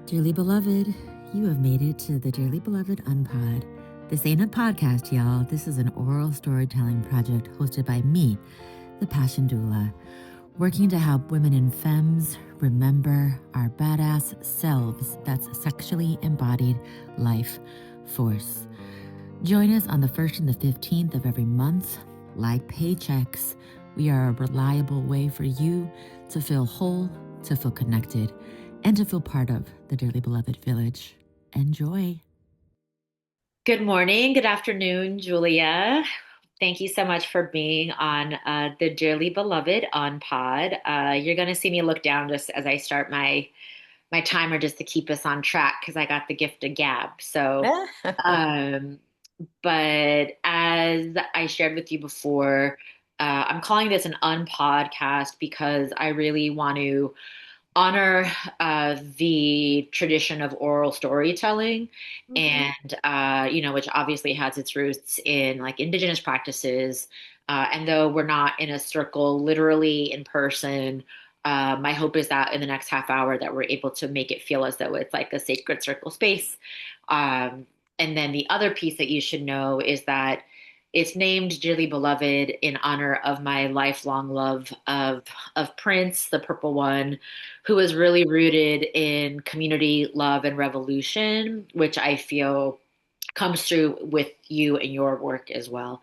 Dearly beloved, you have made it to the Dearly Beloved Unpod. This ain't a podcast, y'all. This is an oral storytelling project hosted by me, the Passion Doula, working to help women in femmes remember our badass selves. That's sexually embodied life force. Join us on the 1st and the 15th of every month. Like paychecks, we are a reliable way for you to feel whole, to feel connected, and to feel part of the Dearly Beloved Village. Enjoy. Good morning, good afternoon, Julia. Thank you so much for being on the Dearly Beloved on Pod. You're going to see me look down just as I start my timer just to keep us on track because I got the gift of gab. Um, but as I shared with you before, I'm calling this an unpodcast because I really want to honor the tradition of oral storytelling and which obviously has its roots in like indigenous practices, and though we're not in a circle literally in person, my hope is that in the next half hour that we're able to make it feel as though it's like a sacred circle space. And then the other piece that you should know is that it's named Dearly Beloved in honor of my lifelong love of Prince, the purple one, who is really rooted in community love and revolution, which I feel comes through with you and your work as well.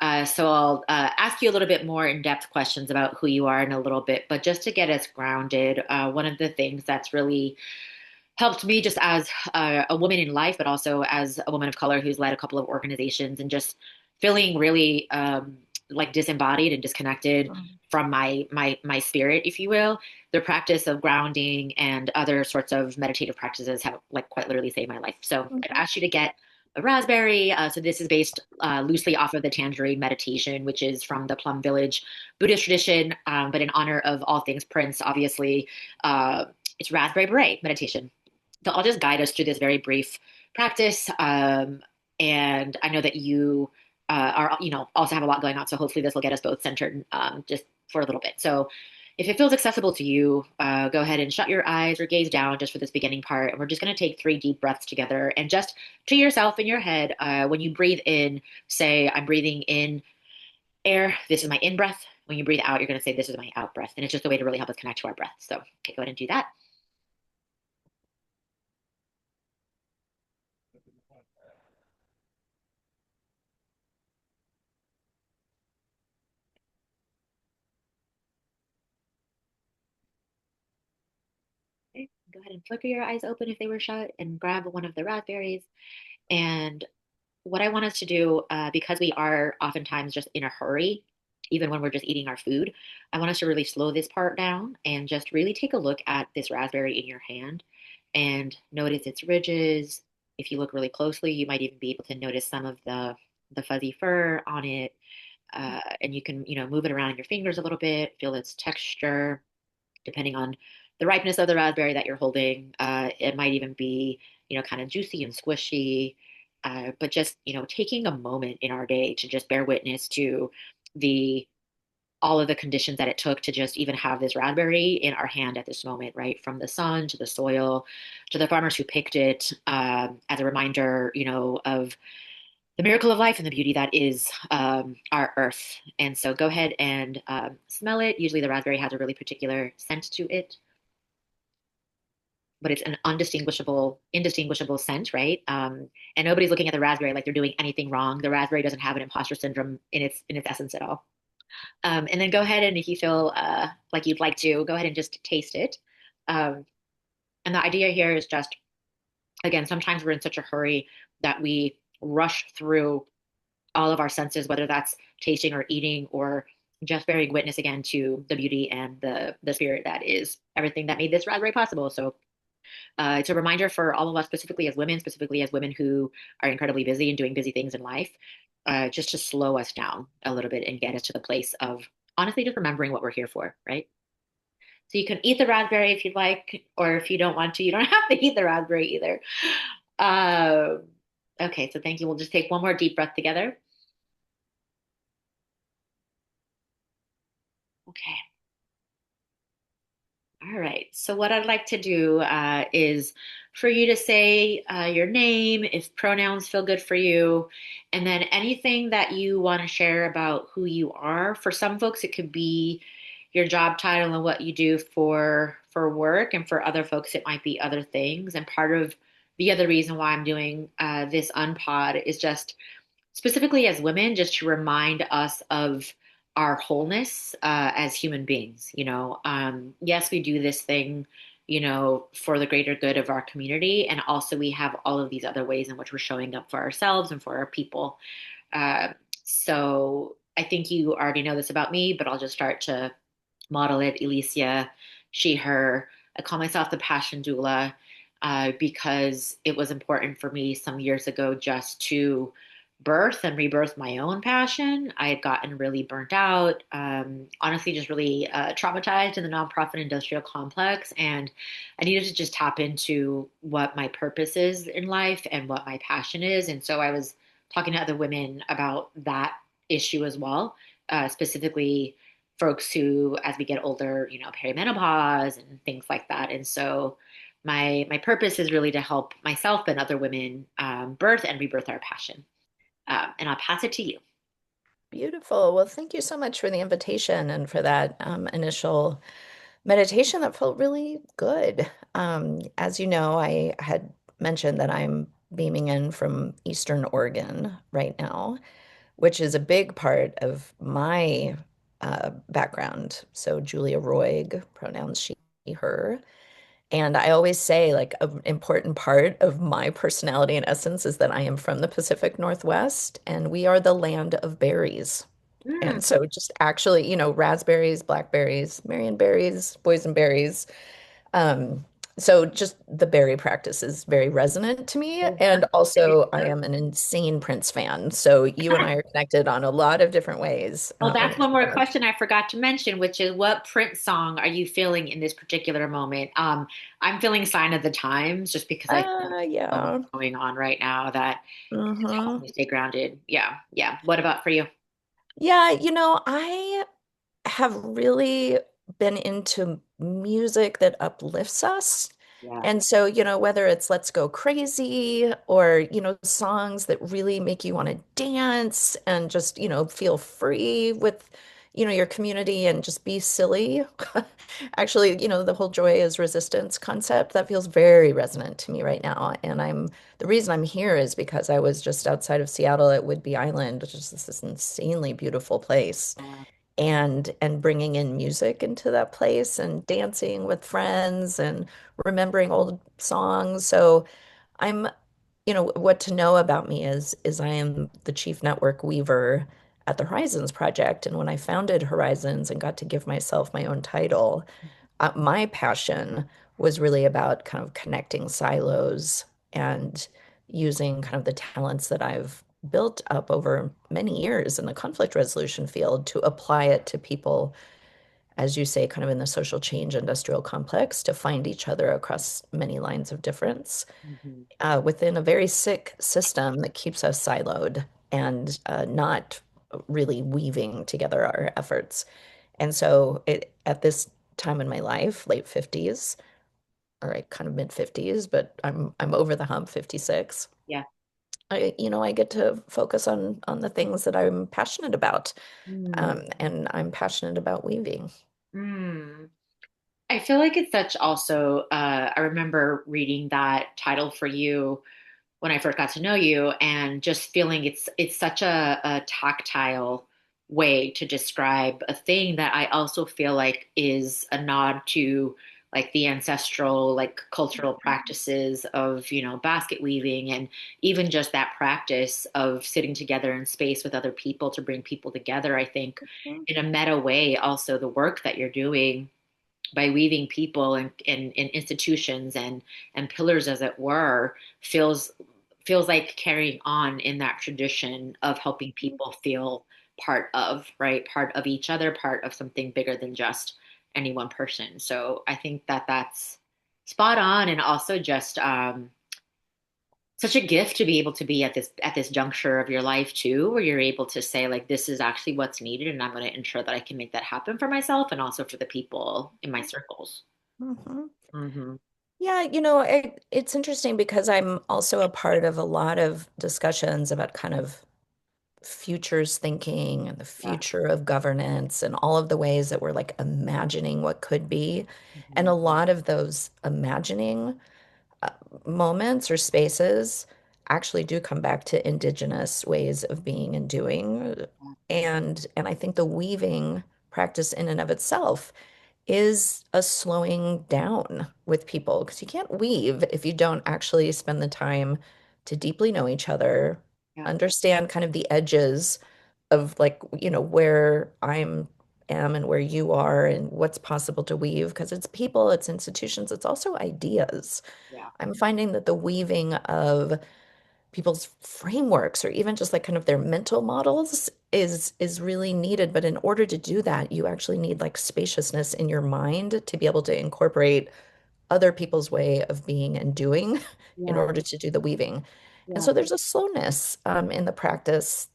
So I'll ask you a little bit more in-depth questions about who you are in a little bit, but just to get us grounded, one of the things that's really helped me just as a woman in life, but also as a woman of color who's led a couple of organizations and just feeling really like disembodied and disconnected from my spirit, if you will. The practice of grounding and other sorts of meditative practices have like quite literally saved my life. So I've asked you to get a raspberry. So this is based loosely off of the Tangerine meditation, which is from the Plum Village Buddhist tradition, but in honor of all things Prince, obviously, it's raspberry beret meditation. So I'll just guide us through this very brief practice. And I know that you also have a lot going on. So hopefully this will get us both centered just for a little bit. So if it feels accessible to you, go ahead and shut your eyes or gaze down just for this beginning part. And we're just going to take 3 deep breaths together. And just to yourself in your head, when you breathe in, say, I'm breathing in air. This is my in breath. When you breathe out, you're going to say, this is my out breath. And it's just a way to really help us connect to our breath. So, okay, go ahead and do that. Okay, go ahead and flicker your eyes open if they were shut and grab one of the raspberries. And what I want us to do, because we are oftentimes just in a hurry, even when we're just eating our food, I want us to really slow this part down and just really take a look at this raspberry in your hand and notice its ridges. If you look really closely, you might even be able to notice some of the fuzzy fur on it. And you can, move it around in your fingers a little bit, feel its texture, depending on the ripeness of the raspberry that you're holding. It might even be, kind of juicy and squishy. But just, taking a moment in our day to just bear witness to the all of the conditions that it took to just even have this raspberry in our hand at this moment, right? From the sun to the soil to the farmers who picked it, as a reminder, of the miracle of life and the beauty that is our earth. And so go ahead and smell it. Usually the raspberry has a really particular scent to it, but it's an indistinguishable scent, right? And nobody's looking at the raspberry like they're doing anything wrong. The raspberry doesn't have an imposter syndrome in its essence at all. And then go ahead and if you feel like you'd like to, go ahead and just taste it. Um, and the idea here is just, again, sometimes we're in such a hurry that we rush through all of our senses, whether that's tasting or eating or just bearing witness again to the beauty and the spirit that is everything that made this raspberry possible. So it's a reminder for all of us, specifically as women who are incredibly busy and doing busy things in life, just to slow us down a little bit and get us to the place of honestly just remembering what we're here for, right? So you can eat the raspberry if you'd like, or if you don't want to, you don't have to eat the raspberry either. Um, okay, so thank you. We'll just take one more deep breath together. Okay. All right. So, what I'd like to do is for you to say your name, if pronouns feel good for you, and then anything that you want to share about who you are. For some folks, it could be your job title and what you do for work, and for other folks, it might be other things. And part of the other reason why I'm doing this unpod is just specifically as women, just to remind us of our wholeness as human beings. Yes, we do this thing, for the greater good of our community. And also, we have all of these other ways in which we're showing up for ourselves and for our people. Uh, so I think you already know this about me, but I'll just start to model it. Alicia, she, her. I call myself the passion doula because it was important for me some years ago just to birth and rebirth my own passion. I had gotten really burnt out, honestly, just really traumatized in the nonprofit industrial complex. And I needed to just tap into what my purpose is in life and what my passion is. And so I was talking to other women about that issue as well, specifically folks who, as we get older, perimenopause and things like that. And so my purpose is really to help myself and other women birth and rebirth our passion. And I'll pass it to you. Beautiful. Well, thank you so much for the invitation and for that initial meditation that felt really good. As you know, I had mentioned that I'm beaming in from Eastern Oregon right now, which is a big part of my background. So, Julia Roig, pronouns she, her. And I always say, like, an important part of my personality and essence is that I am from the Pacific Northwest, and we are the land of berries. Mm, And so just actually, raspberries, blackberries, marionberries, boysenberries. Um, so just the berry practice is very resonant to me. oh, And also, I am an insane Prince fan. So you and I are connected on a lot of different ways. well, that's one more question I forgot to mention, which is what Prince song are you feeling in this particular moment? I'm feeling Sign of the Times just because I think so much Yeah. going on right now that it's helping hmm me stay grounded. Yeah, yeah. What about for you? Yeah, I have really been into music that uplifts us. Yeah. And so, whether it's Let's Go Crazy or, songs that really make you want to dance and just, feel free with, your community and just be silly. Actually, the whole joy is resistance concept, that feels very resonant to me right now. And the reason I'm here is because I was just outside of Seattle at Whidbey Island, which is this insanely beautiful place, and bringing in music into that place and dancing with friends and remembering old songs. So I'm, what to know about me is I am the chief network weaver at the Horizons Project. And when I founded Horizons and got to give myself my own title, my passion was really about kind of connecting silos and using kind of the talents that I've built up over many years in the conflict resolution field to apply it to people, as you say, kind of in the social change industrial complex, to find each other across many lines of difference Mhm. within a very sick system that keeps us siloed and not really weaving together our efforts. And so at this time in my life, late 50s, all right, kind of mid 50s, but I'm over the hump, 56. Yeah. I get to focus on the things that I'm passionate about. Mm. And I'm passionate about weaving. Mm. I feel like it's such also, I remember reading that title for you when I first got to know you and just feeling it's such a tactile way to describe a thing that I also feel like is a nod to like the ancestral like cultural practices of basket weaving and even just that practice of sitting together in space with other people to bring people together. I think Mhm. in a meta way also the work that you're doing by weaving people and institutions and pillars as it were feels like carrying on in that tradition of helping people feel part of, right? Part of each other, part of something bigger than just any one person. So I think that that's spot on and also just such a gift to be able to be at this juncture of your life too, where you're able to say like this is actually what's needed and I'm going to ensure that I can make that happen for myself and also for the people in my circles. Hmm. Hmm. Yeah, it's interesting because I'm also a part of a lot of discussions about kind of futures thinking and the Yeah. future of governance and all of the ways that we're like imagining what could be. And Hmm. a lot of those imagining uh, moments or spaces actually do come back to indigenous ways of being and doing. And I think the weaving practice in and of itself is a slowing down with people because you can't weave if you don't actually spend the time to deeply know each other, Yeah. understand kind of the edges of like, where I'm am and where you are and what's possible to weave because it's people, it's institutions, it's also ideas. Yeah. I'm finding that the weaving of people's frameworks or even just like kind of their mental models is really needed. But in order to do that, you actually need like spaciousness in your mind to be able to incorporate other people's way of being and doing in Yeah. order to do the weaving. And Yeah. so there's a slowness in the practice,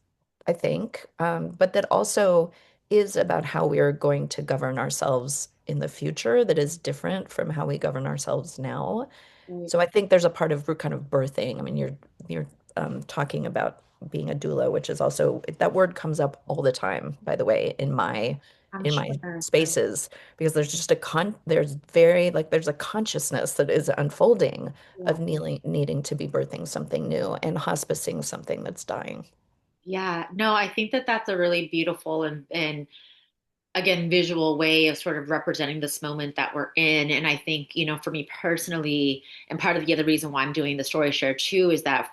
I think, but that also is about how we are going to govern ourselves in the future that is different from how we govern ourselves now. Right. So I think there's a part of kind of birthing. I mean, you're talking about being a doula, which is also that word comes up all the time, by the way, in my I'm in my sure. spaces because there's just there's very like there's a consciousness that is unfolding Yeah. of needing to be birthing something new and hospicing something that's dying. Yeah. No, I think that that's a really beautiful and again, visual way of sort of representing this moment that we're in. And I think, for me personally, and part of the other reason why I'm doing the story share too, is that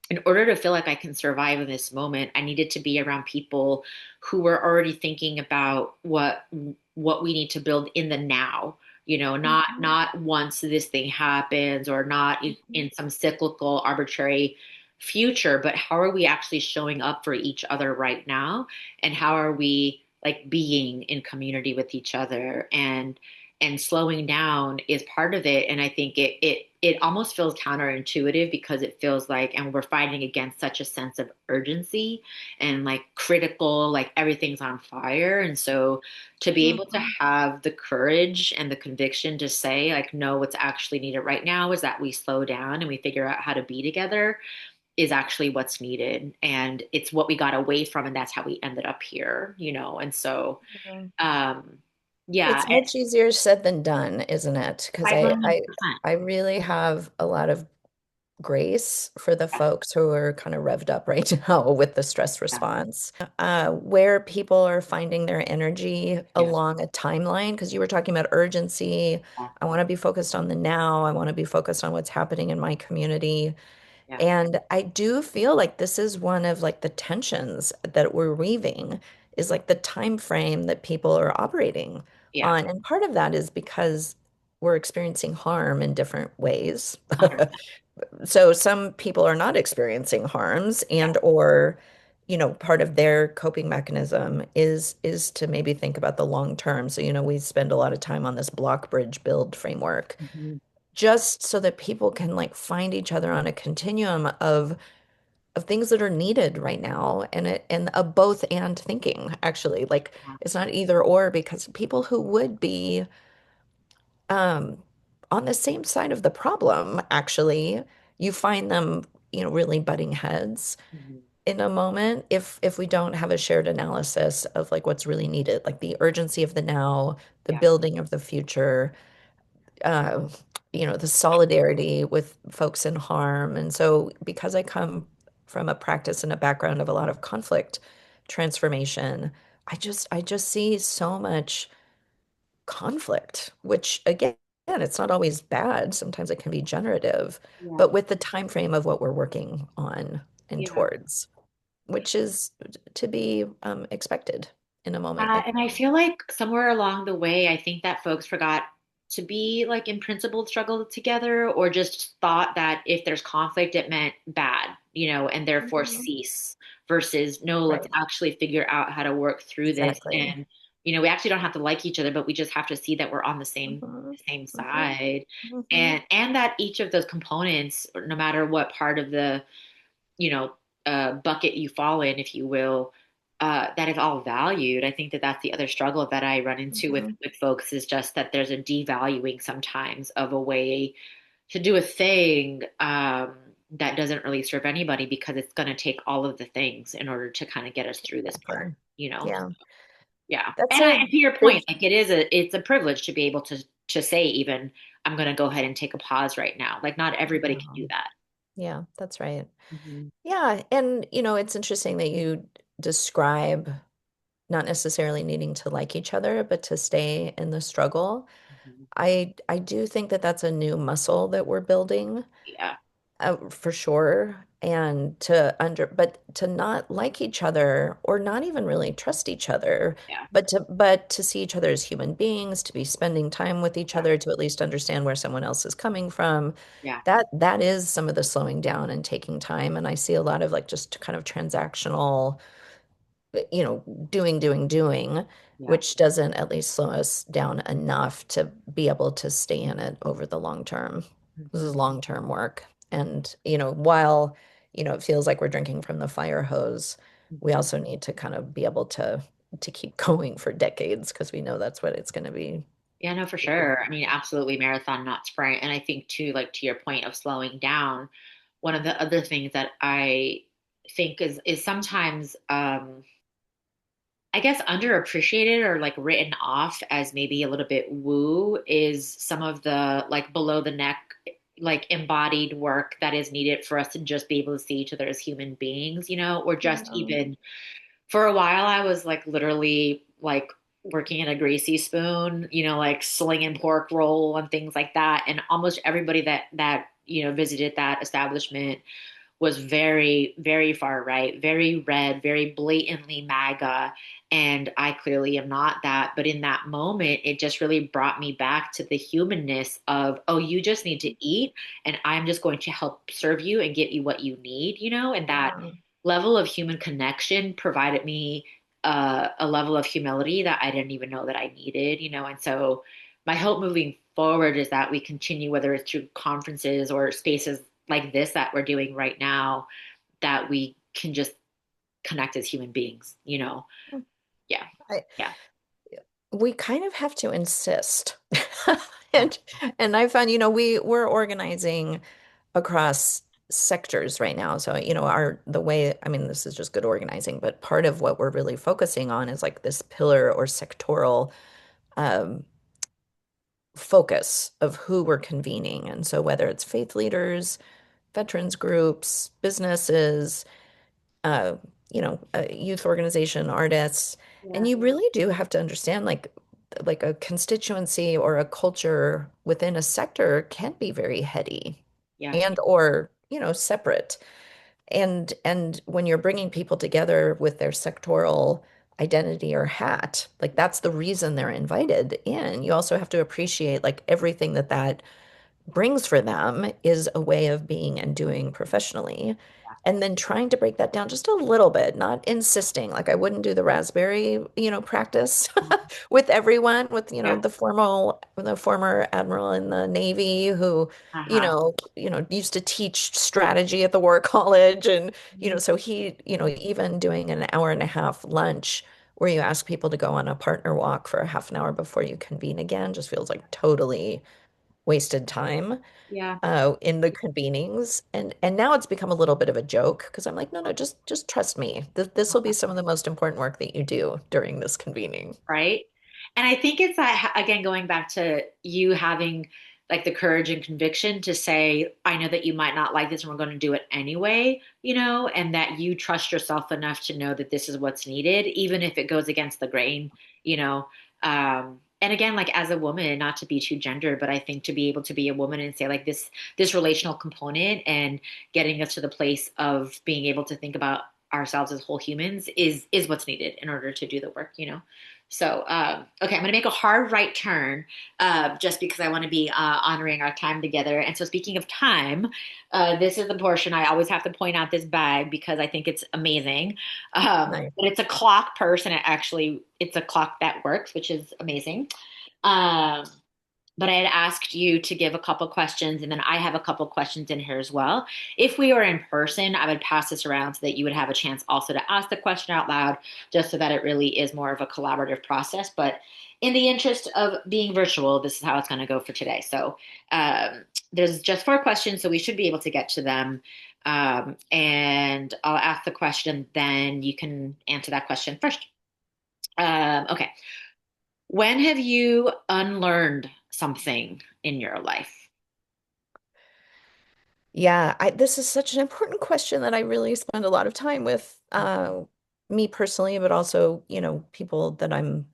in order to feel like I can survive in this moment, I needed to be around people who were already thinking about what we need to build in the now. Not Mhm, not once this thing happens or not mhm, in some cyclical arbitrary future, but how are we actually showing up for each other right now, and how are we like being in community with each other, and slowing down is part of it. And I think it almost feels counterintuitive because it feels like, and we're fighting against such a sense of urgency and like critical, like everything's on fire. And so to be able to mhm, have the courage and the conviction to say like, no, what's actually needed right now is that we slow down and we figure out how to be together is actually what's needed. And it's what we got away from, and that's how we ended up here. And so mhm. um yeah, It's much easier said than done, isn't it? Because I 500%. I really have a lot of grace for the Yeah, folks who are kind of revved up right now with the stress yeah, response, where people are finding their energy yeah, along a timeline. Because you were talking about urgency. yeah, I want to be focused on the now. I want to be focused on what's happening in my community. yeah, And I do feel like this is one of like the tensions that we're weaving is like the time frame that people are operating yeah. on. And part of that is because we're experiencing harm in different ways. 100%. So some people are not experiencing harms Yeah. and or part of their coping mechanism is to maybe think about the long term. So we spend a lot of time on this block bridge build framework Mhm. just so that people can like find each other on a continuum of things that are needed right now and a both and thinking actually like Yeah. it's not either or because people who would be um, on the same side of the problem, actually, you find them, really butting heads Mhm. in a moment if we don't have a shared analysis of like what's really needed, like the urgency of the now, the Yeah. building of the future, uh, the solidarity with folks in harm. And so because I come from a practice and a background of a lot of conflict transformation, I just see so much conflict, which again, it's not always bad. Sometimes it can be generative, Yeah. but with the time frame of what we're working on and Yeah. towards, which is to be expected in a moment like And I feel like somewhere along the way, I think that folks forgot to be like in principled struggle together, or just thought that if there's conflict, it meant bad, and therefore Mhm. cease, versus no, let's Right. actually figure out how to work through this. Exactly. And we actually don't have to like each other, but we just have to see that we're on the same Hmm. the same Hmm. side. Hmm. And that each of those components, no matter what part of the, you know, bucket you fall in, if you will, that is all valued. I think that that's the other struggle that I run into Mhm. with folks is just that there's a devaluing sometimes of a way to do a thing that doesn't really serve anybody because it's going to take all of the things in order to kind of get us through this part, Exactly. you know? Yeah. Yeah. That's And a to your big, point, like it's a privilege to be able to say even I'm going to go ahead and take a pause right now. Like not everybody can do um, that. yeah, that's right. Hmm. Yeah. And, it's interesting that you describe not necessarily needing to like each other, but to stay in the struggle. Hmm. I do think that that's a new muscle that we're building. Yeah. For sure. And but to not like each other or not even really trust each other, Yeah. but to see each other as human beings, to be spending time with each Yeah. other, to at least understand where someone else is coming from. Yeah. That is some of the slowing down and taking time. And I see a lot of like just kind of transactional doing, Yeah. which doesn't at least slow us down enough to be able to stay in it over the long term. This Hmm. is long-term work. And, while, it feels like we're drinking from the fire hose, we Hmm. also need to kind of be able to keep going for decades because we know that's what it's going to be. Yeah, no, for sure. I mean, absolutely marathon, not sprint. And I think too, like to your point of slowing down, one of the other things that I think is sometimes I guess underappreciated or like written off as maybe a little bit woo is some of the like below the neck like embodied work that is needed for us to just be able to see each other as human beings, or just Yeah. even for a while, I was like literally like working in a greasy spoon, like slinging pork roll and things like that. And almost everybody that visited that establishment was very, very far right, very red, very blatantly MAGA. And I clearly am not that. But in that moment, it just really brought me back to the humanness of, oh, you just need to eat, and I'm just going to help serve you and get you what you need, and that Yeah. level of human connection provided me a level of humility that I didn't even know that I needed. And so my hope moving forward is that we continue, whether it's through conferences or spaces like this that we're doing right now, that we can just connect as human beings. Yeah. I, Yeah. we kind of have to insist. Yeah. And and I found, we're organizing across sectors right now. So, the way, I mean, this is just good organizing, but part of what we're really focusing on is like this pillar or sectoral um, focus of who we're convening. And so whether it's faith leaders, veterans groups, businesses, uh, youth organization, artists, and Yeah. you really do have to understand like a constituency or a culture within a sector can be very heady Yeah. and or separate. And when you're bringing people together with their sectoral identity or hat, like that's the reason they're invited in. You also have to appreciate like everything that brings for them is a way of being and doing professionally. And then trying to break that down just a little bit, not insisting. Like I wouldn't do the raspberry, practice with everyone, with, Yeah. the former admiral in the Navy who, Uh-huh. used to teach strategy at the War College. And, Mhm. so he, even doing an hour and a half lunch where you ask people to go on a partner walk for a half an hour before you convene again just feels like totally wasted time Yeah. in the convenings. And now it's become a little bit of a joke because I'm like, no, no, just trust me. This will be some of the most important work that you do during this convening. Right. And I think it's that, again, going back to you having like the courage and conviction to say, I know that you might not like this and we're going to do it anyway, and that you trust yourself enough to know that this is what's needed, even if it goes against the grain. And again, like as a woman, not to be too gendered, but I think to be able to be a woman and say like this relational component and getting us to the place of being able to think about ourselves as whole humans is what's needed in order to do the work. So, okay, I'm going to make a hard right turn just because I want to be honoring our time together. And so, speaking of time, this is the portion I always have to point out this bag because I think it's amazing. Nice. But it's a clock purse, and it's a clock that works, which is amazing. Um, but I had asked you to give a couple questions, and then I have a couple questions in here as well. If we were in person, I would pass this around so that you would have a chance also to ask the question out loud, just so that it really is more of a collaborative process. But in the interest of being virtual, this is how it's going to go for today. So there's just four questions, so we should be able to get to them. And I'll ask the question, then you can answer that question first. Okay. When have you unlearned something in your life? Yeah, this is such an important question that I really spend a lot of time with me personally, but also, people that I'm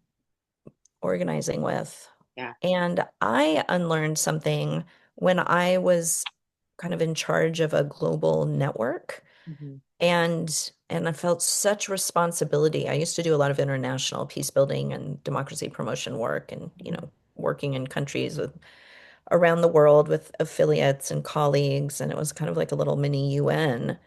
organizing with. Yeah. And I unlearned something when I was kind of in charge of a global network. Mhm. And I felt such responsibility. I used to do a lot of international peace building and democracy promotion work and, Mhm. working in countries with around the world with affiliates and colleagues, and it was kind of like a little mini UN.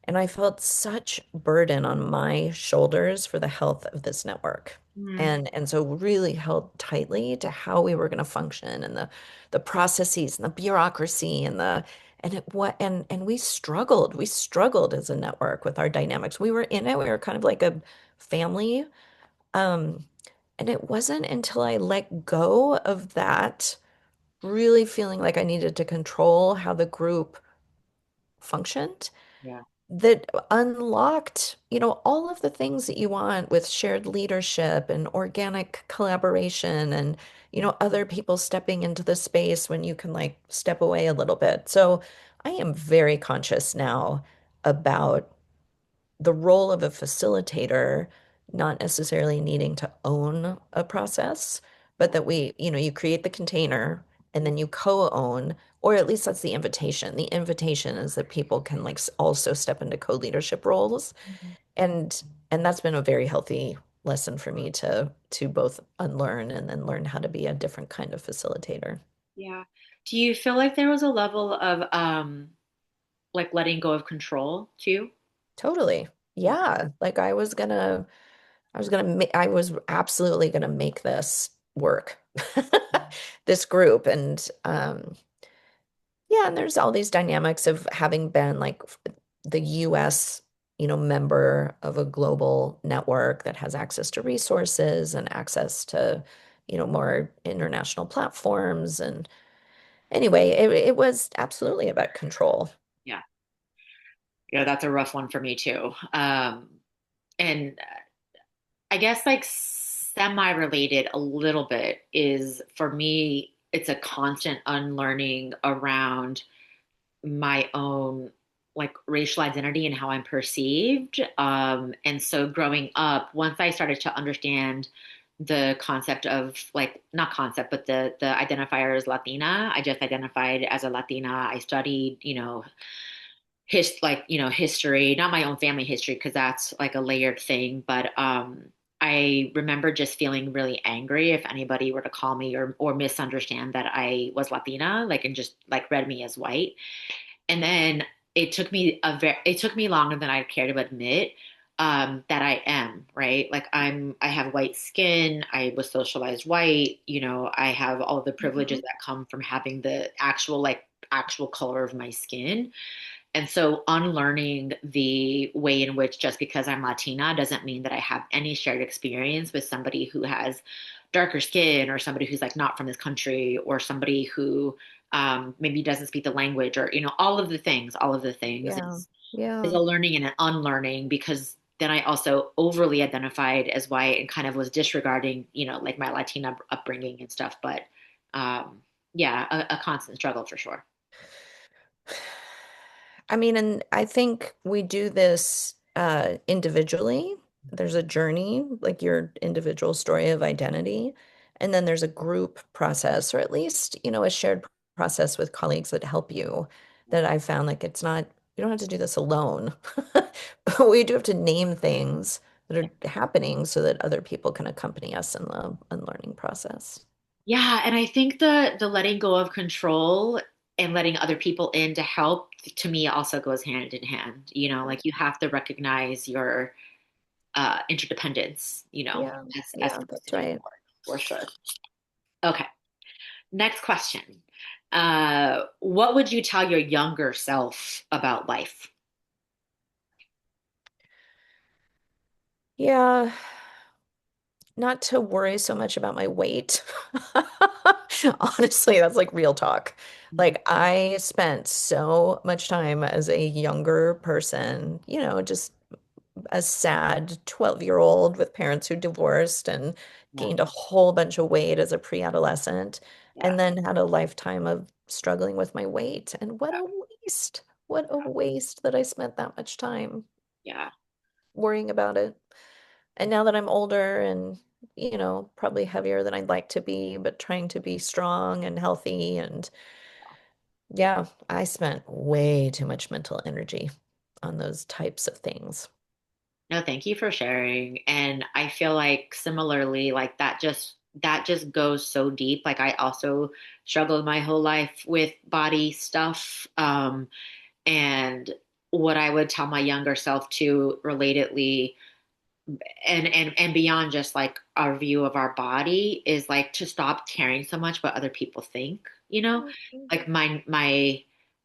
And I felt such burden on my shoulders for the health of this network. Mm. And so really held tightly to how we were going to function and the processes and the bureaucracy and it what and we struggled as a network with our dynamics. We were in it, we were kind of like a family. Um, and it wasn't until I let go of that really feeling like I needed to control how the group functioned Yeah. that unlocked, all of the things that you want with shared leadership and organic collaboration and, other people stepping into the space when you can like step away a little bit. So I am very conscious now about the role of a facilitator, not necessarily needing to own a process, but that you create the container and then you co-own, or at least that's the invitation. The invitation is that people can like also step into co-leadership roles. Mhm. And and that's been a very healthy lesson for me to both unlearn and then learn how to be a different kind of facilitator. Yeah. Do you feel like there was a level of like letting go of control too? Totally. Yeah. Yeah. Like I was absolutely gonna make this work. This group. And yeah, and there's all these dynamics of having been like the US, member of a global network that has access to resources and access to, more international platforms. And anyway, it was absolutely about control. Yeah. Yeah, that's a rough one for me too. And I guess like semi-related a little bit is for me, it's a constant unlearning around my own like racial identity and how I'm perceived. And so growing up, once I started to understand the concept of like not concept, but the identifier as Latina, I just identified as a Latina. I studied, history, not my own family history because that's like a layered thing, but I remember just feeling really angry if anybody were to call me or misunderstand that I was Latina, like and just like read me as white. And then it took me longer than I care to admit that I am, right? Like I have white skin. I was socialized white. I have all of the privileges Mhm. that come from having the actual color of my skin. And so unlearning the way in which just because I'm Latina doesn't mean that I have any shared experience with somebody who has darker skin or somebody who's like not from this country or somebody who maybe doesn't speak the language or, all of the things Yeah. is Yeah. a learning and an unlearning because then I also overly identified as white and kind of was disregarding, like my Latina upbringing and stuff. But yeah, a constant struggle for sure. I mean, and I think we do this individually. There's a journey, like your individual story of identity, and then there's a group process, or at least, a shared process with colleagues that help you. That I found like it's not, you don't have to do this alone, but we do have to name things that are happening so that other people can accompany us in the unlearning process. Yeah, and I think the letting go of control and letting other people in to help to me also goes hand in hand. Like you have to recognize your interdependence, Yeah, as yeah, things to that's do right. more, for sure. Okay. Next question. What would you tell your younger self about life? Yeah, not to worry so much about my weight. Honestly, that's like real talk. Mhm. Like, I spent so much time as a younger person, just a sad 12-year-old with parents who divorced and Yeah, gained a whole bunch of weight as a pre-adolescent, yeah, and then had a lifetime of struggling with my weight. And what a waste. What a waste that I spent that much time yeah. worrying about it. And now that I'm older and, probably heavier than I'd like to be, but trying to be strong and healthy. And yeah, I spent way too much mental energy on those types of things. No, thank you for sharing. And I feel like similarly, like that just goes so deep. Like I also struggled my whole life with body stuff. And what I would tell my younger self too, relatedly, and beyond just like our view of our body is like to stop caring so much what other people think, Mhm. like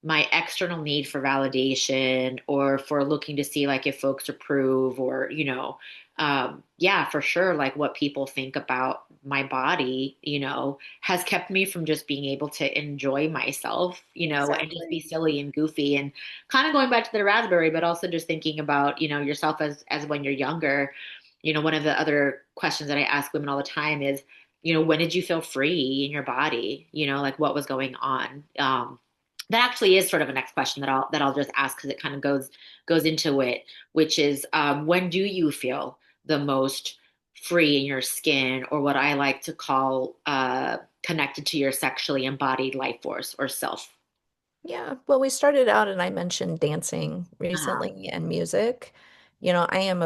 my external need for validation or for looking to see like if folks approve or yeah, for sure, like what people think about my body, has kept me from just being able to enjoy myself, and just be Exactly. silly and goofy and kind of going back to the raspberry, but also just thinking about, yourself as when you're younger. One of the other questions that I ask women all the time is, when did you feel free in your body? Like what was going on? That actually is sort of a next question that I'll just ask because it kind of goes into it, which is, when do you feel the most free in your skin, or what I like to call connected to your sexually embodied life force or self? Yeah. Well, we started out and I mentioned dancing Uh-huh. recently and music. I am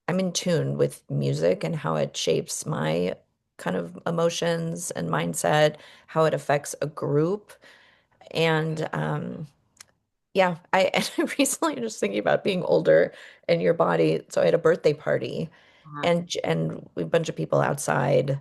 I'm in tune with music and how it shapes my kind of emotions and mindset, how it affects a group. And yeah, and I recently just thinking about being older and your body. So I had a birthday party Uh-huh. and a bunch of people outside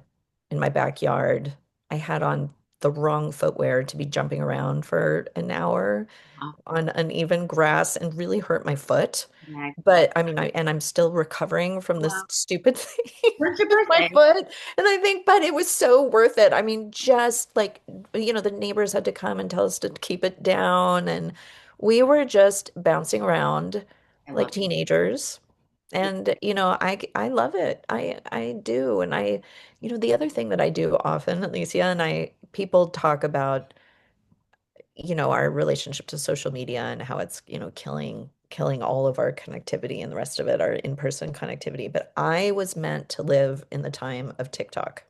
in my backyard. I had on the wrong footwear to be jumping around for an hour Uh-huh. on uneven grass and really hurt my foot. Yeah. But I mean, I'm still recovering from this Well, stupid thing when's your with my birthday? foot. And I think, but it was so worth it. I mean, just like, the neighbors had to come and tell us to keep it down. And we were just bouncing around I like love teenagers. it. And, I love it. I do. And the other thing that I do often, Alicia, and people talk about our relationship to social media and how it's, killing all of our connectivity and the rest of it, our in-person connectivity. But I was meant to live in the time of TikTok.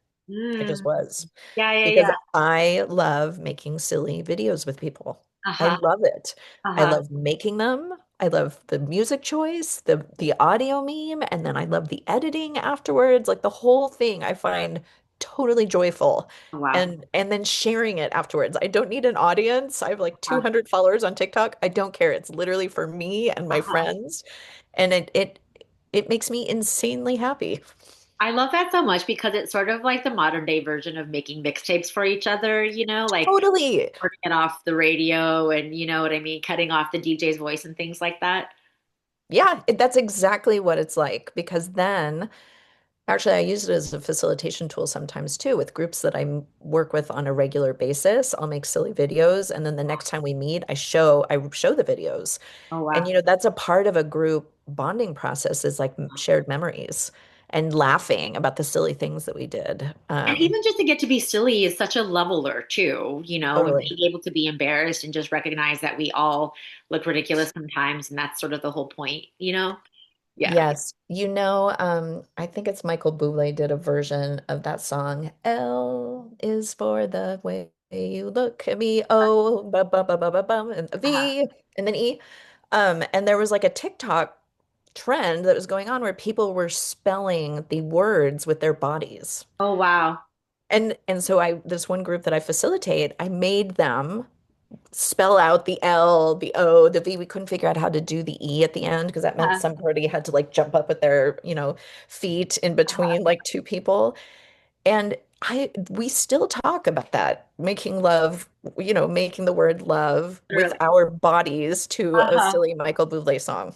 I just Mm, was yeah, yeah, because yeah. I love making silly videos with people. I Uh-huh. love it. I Uh-huh. love making them. I love the music choice, the audio meme, and then I love the editing afterwards. Like the whole thing I find totally joyful. Oh, wow. And then sharing it afterwards. I don't need an audience. I have like Uh-huh. 200 followers on TikTok. I don't care. It's literally for me and my Uh-huh. friends. And it makes me insanely happy. I love that so much because it's sort of like the modern day version of making mixtapes for each other, like Totally. turning it off the radio and you know what I mean, cutting off the DJ's voice and things like that. Yeah, that's exactly what it's like because then actually I use it as a facilitation tool sometimes too with groups that work with on a regular basis. I'll make silly videos and then the next time we meet, I show the videos. Oh, And wow. that's a part of a group bonding process is like shared memories and laughing about the silly things that we did. And even just to get to be silly is such a leveler too, and Totally. being able to be embarrassed and just recognize that we all look ridiculous sometimes, and that's sort of the whole point. Yeah. Yes. I think it's Michael Bublé did a version of that song. L is for the way you look at me. O, ba ba ba ba ba bum, and Uh-huh. V, and then E. And there was like a TikTok trend that was going on where people were spelling the words with their bodies. Oh, wow. And so this one group that I facilitate, I made them spell out the L, the O, the V. We couldn't figure out how to do the E at the end because that meant Uh-huh. somebody had to like jump up with their, feet in between like two people. And we still talk about that, making love, making the word love with Literally. our bodies to a Uh-huh. silly Michael Bublé song.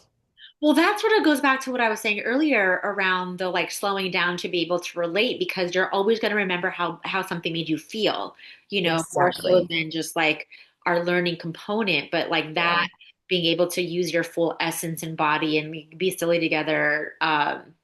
Well, that sort of goes back to what I was saying earlier around the like slowing down to be able to relate because you're always going to remember how something made you feel, more so Exactly. than just like our learning component, but like Yeah. that being able to use your full essence and body and be silly together. And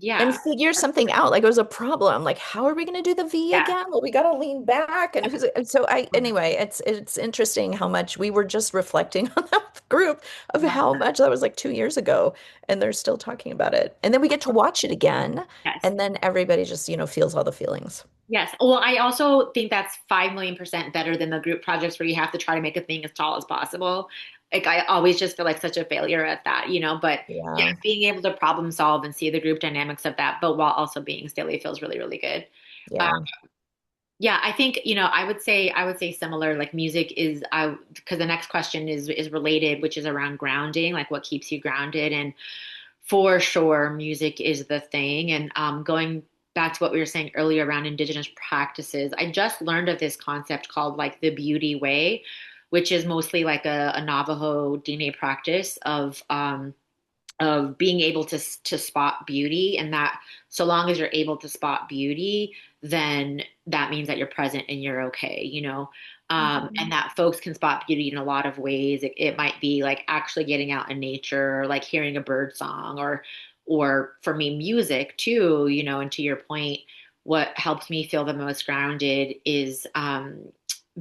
Yeah. figure something out. Like it was a problem. Like, how are we going to do the V Yeah. again? Well, we got to lean back. And so anyway, it's interesting how much we were just reflecting on that group of Love how that. much that was like 2 years ago, and they're still talking about it. And then we get to watch it again, Yes. and then everybody just, feels all the feelings. Yes. Well, I also think that's 5 million% better than the group projects where you have to try to make a thing as tall as possible. Like I always just feel like such a failure at that. But yeah, Yeah. being able to problem solve and see the group dynamics of that, but while also being silly feels really, really good. Uh, Yeah. yeah, I think, I would say similar, like music is I because the next question is related, which is around grounding, like what keeps you grounded. And for sure, music is the thing. And going back to what we were saying earlier around indigenous practices, I just learned of this concept called like the beauty way, which is mostly like a Navajo DNA practice of being able to spot beauty, and that so long as you're able to spot beauty, then that means that you're present and you're okay. And Mhm. that folks can spot beauty in a lot of ways. It might be like actually getting out in nature, or like hearing a bird song, or for me, music too. And to your point, what helps me feel the most grounded is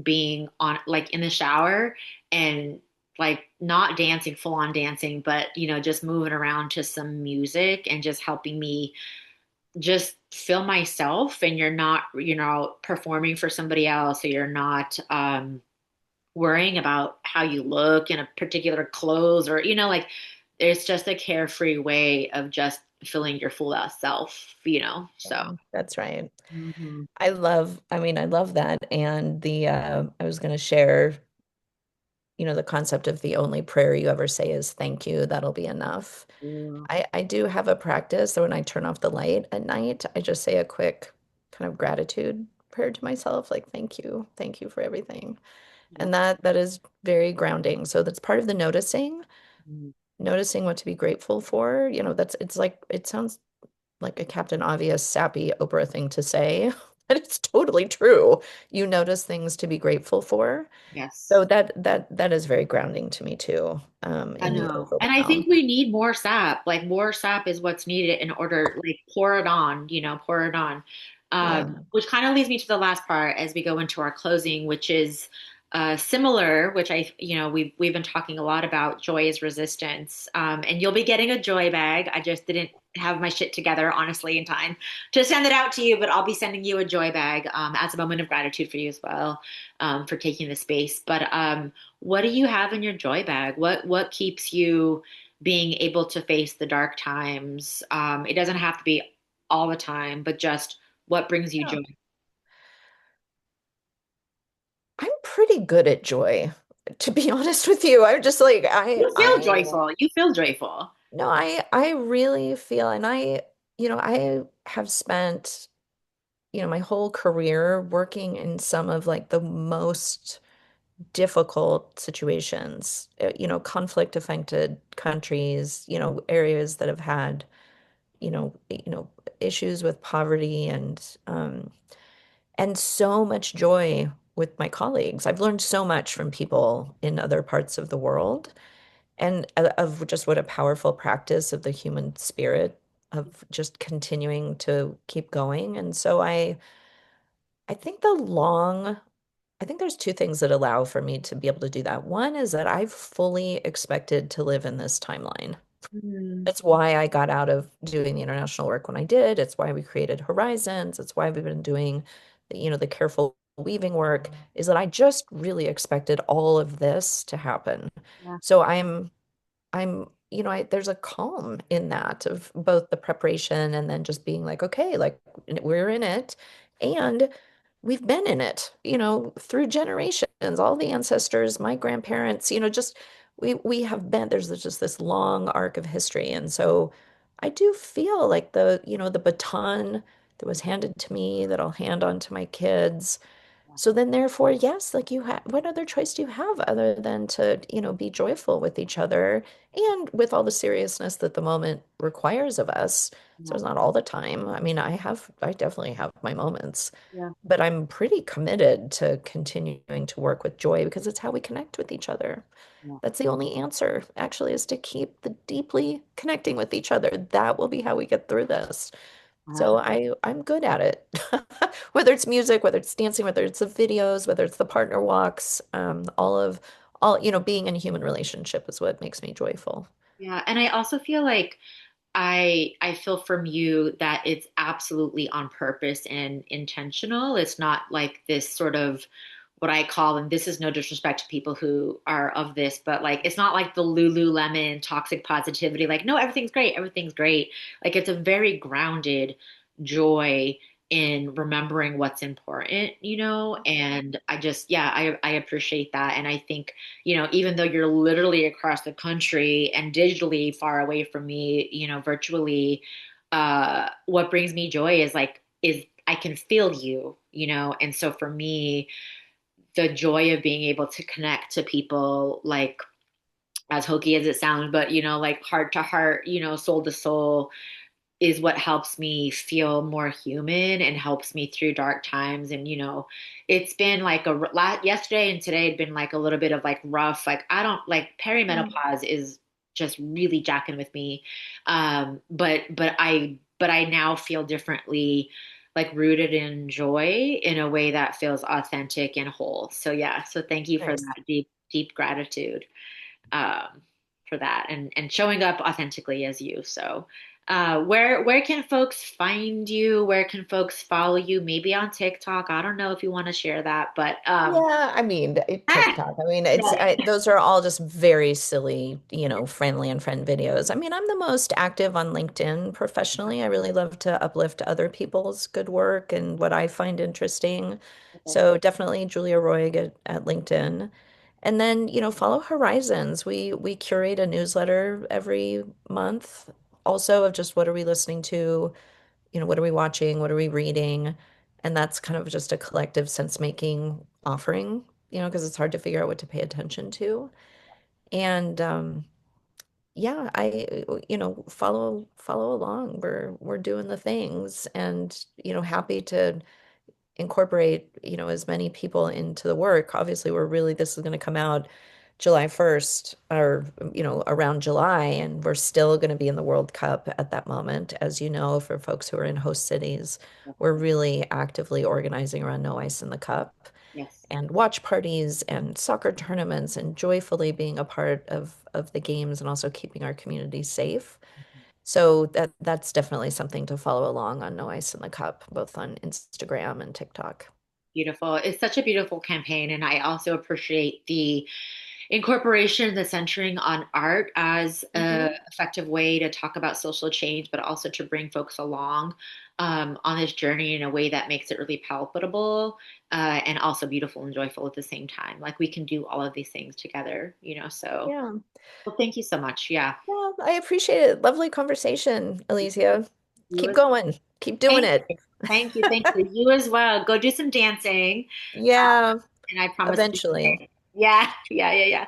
being on like in the shower and like not dancing, full on dancing, but just moving around to some music and just helping me just feel myself. And you're not, performing for somebody else, so you're not worrying about how you look in a particular clothes, or like it's just a carefree way of just feeling your full out self. So Yeah, that's right. mhm. I love that. And I was going to share, the concept of the only prayer you ever say is thank you. That'll be enough. Yeah. I do have a practice that when I turn off the light at night, I just say a quick kind of gratitude prayer to myself, like thank you for everything. Yeah. And that is very grounding. So that's part of the noticing what to be grateful for. It's like it sounds like a Captain Obvious, sappy Oprah thing to say, but it's totally true. You notice things to be grateful for. Yes. So that is very grounding to me too, I in the know. And I overwhelm. think we need more sap. Like more sap is what's needed in order, like pour it on, pour it on. Yeah. Which kind of leads me to the last part as we go into our closing, which is similar, which we've been talking a lot about joy is resistance. And you'll be getting a joy bag. I just didn't have my shit together, honestly, in time to send it out to you, but I'll be sending you a joy bag as a moment of gratitude for you as well, for taking the space. But what do you have in your joy bag? What keeps you being able to face the dark times? It doesn't have to be all the time, but just what brings you Yeah. joy? I'm pretty good at joy, to be honest with you. I'm just like You feel joyful. You feel joyful. no, I really feel, and I have spent, my whole career working in some of like the most difficult situations, conflict affected countries, areas that have had, issues with poverty and so much joy with my colleagues. I've learned so much from people in other parts of the world and of just what a powerful practice of the human spirit of just continuing to keep going. And so I think I think there's two things that allow for me to be able to do that. One is that I've fully expected to live in this timeline. Mm, It's why I got out of doing the international work when I did. It's why we created Horizons. It's why we've been doing, the careful weaving work, is that I just really expected all of this to happen. yeah. So there's a calm in that of both the preparation and then just being like, okay, like we're in it. And we've been in it, through generations, all the ancestors, my grandparents, just we have been, there's just this long arc of history. And so I do feel like the baton that was handed to me that I'll hand on to my kids. Yeah. So then therefore, yes, like you have, what other choice do you have other than to, be joyful with each other and with all the seriousness that the moment requires of us. So Yeah. it's not all the time. I mean, I definitely have my moments, Yeah. but I'm pretty committed to continuing to work with joy because it's how we connect with each other. Yeah. That's the only answer, actually, is to keep the deeply connecting with each other. That will be how we get through this. Wow. So I'm good at it. Whether it's music, whether it's dancing, whether it's the videos, whether it's the partner walks, all, being in a human relationship is what makes me joyful. Yeah. And I also feel like I feel from you that it's absolutely on purpose and intentional. It's not like this sort of what I call, and this is no disrespect to people who are of this, but like it's not like the Lululemon toxic positivity, like, no, everything's great, everything's great. Like it's a very grounded joy in remembering what's important, and I just, yeah, I appreciate that. And I think, even though you're literally across the country and digitally far away from me, virtually, what brings me joy is I can feel you, and so for me, the joy of being able to connect to people, like, as hokey as it sounds, but like heart to heart, soul to soul, is what helps me feel more human and helps me through dark times. And it's been like yesterday and today had been like a little bit of like rough, like I don't like Mm. perimenopause is just really jacking with me. But I now feel differently, like rooted in joy in a way that feels authentic and whole. So yeah, so thank you for Nice. that deep deep gratitude, um, for that, and showing up authentically as you. So, where can folks find you? Where can folks follow you? Maybe on TikTok. I don't know if you want to share that, but Yeah, I mean, TikTok. I mean, yeah, those are all just very silly, friendly and friend videos. I mean, I'm the most active on LinkedIn professionally. I really love to uplift other people's good work and what I find interesting. okay. So definitely Julia Roig at LinkedIn. And then, follow Horizons. We curate a newsletter every month, also of just what are we listening to, what are we watching? What are we reading? And that's kind of just a collective sense-making offering, because it's hard to figure out what to pay attention to. And yeah, follow along. We're doing the things and, happy to incorporate, as many people into the work. Obviously, this is going to come out July 1st or, around July, and we're still going to be in the World Cup at that moment. As you know, for folks who are in host cities, we're really actively organizing around No Ice in the Cup Yes. and watch parties and soccer tournaments and joyfully being a part of the games and also keeping our community safe. So that's definitely something to follow along on No Ice in the Cup, both on Instagram and TikTok. Beautiful. It's such a beautiful campaign, and I also appreciate the incorporation, the centering on art as a Hmm. effective way to talk about social change, but also to bring folks along, on this journey in a way that makes it really palpable, and also beautiful and joyful at the same time. Like we can do all of these things together, So, Yeah. well, thank you so much. Yeah. Well, I appreciate it. Lovely conversation, Alicia. You Keep as going. Keep doing Thank it. you. Thank you. Thank you. You as well. Go do some dancing. Yeah, And I promise to be eventually. there. Yeah. Yeah. Yeah. Yeah.